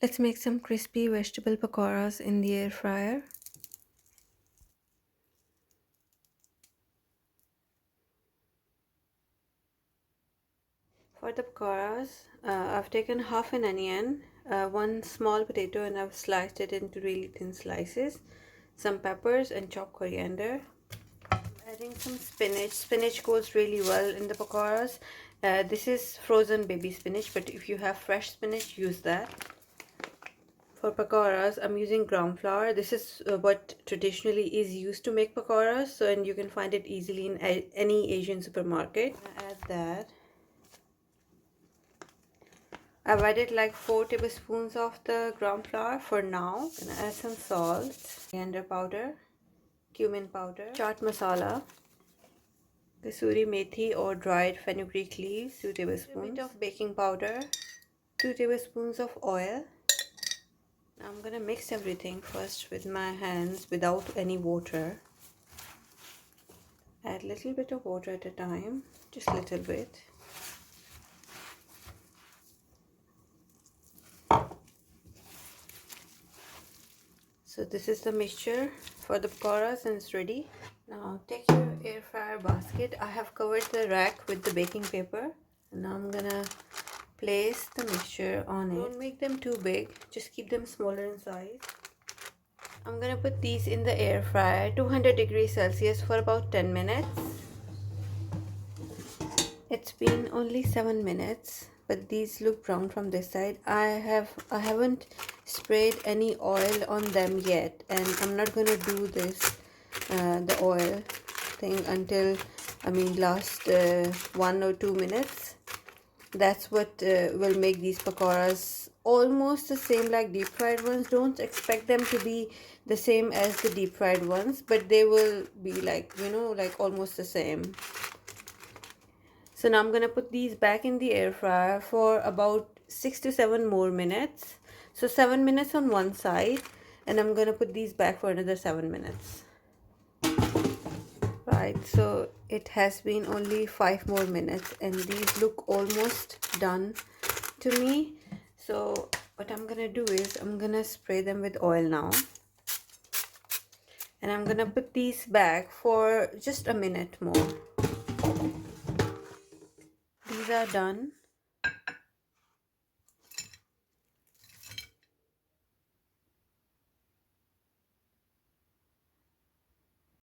Let's make some crispy vegetable pakoras in the air fryer. For the pakoras, I've taken half an onion, one small potato, and I've sliced it into really thin slices, some peppers and chopped coriander. Adding some spinach. Spinach goes really well in the pakoras. This is frozen baby spinach, but if you have fresh spinach, use that. For pakoras, I'm using gram flour. This is what traditionally is used to make pakoras, so and you can find it easily in any Asian supermarket. Add that. I've added like 4 tablespoons of the gram flour for now. Gonna add some salt, coriander powder, cumin powder, chaat masala, kasuri methi or dried fenugreek leaves, 2 tablespoons, a bit of baking powder, 2 tablespoons of oil. Now I'm gonna mix everything first with my hands without any water. Add a little bit of water at a time, just a little bit. So this is the mixture for the pakoras and it's ready. Now take your air fryer basket. I have covered the rack with the baking paper. And now I'm gonna place the mixture on it. Don't make them too big, just keep them smaller in size. I'm gonna put these in the air fryer, 200 degrees Celsius for about 10 minutes. It's been only 7 minutes, but these look brown from this side. I haven't sprayed any oil on them yet, and I'm not gonna do this the oil thing until last 1 or 2 minutes. That's what will make these pakoras almost the same like deep fried ones. Don't expect them to be the same as the deep fried ones, but they will be like, like almost the same. So now I'm gonna put these back in the air fryer for about 6 to 7 more minutes. So 7 minutes on one side, and I'm gonna put these back for another 7 minutes. Right, so it has been only 5 more minutes and these look almost done to me. So what I'm gonna do is I'm gonna spray them with oil now, and I'm gonna put these back for just a minute more. These are done.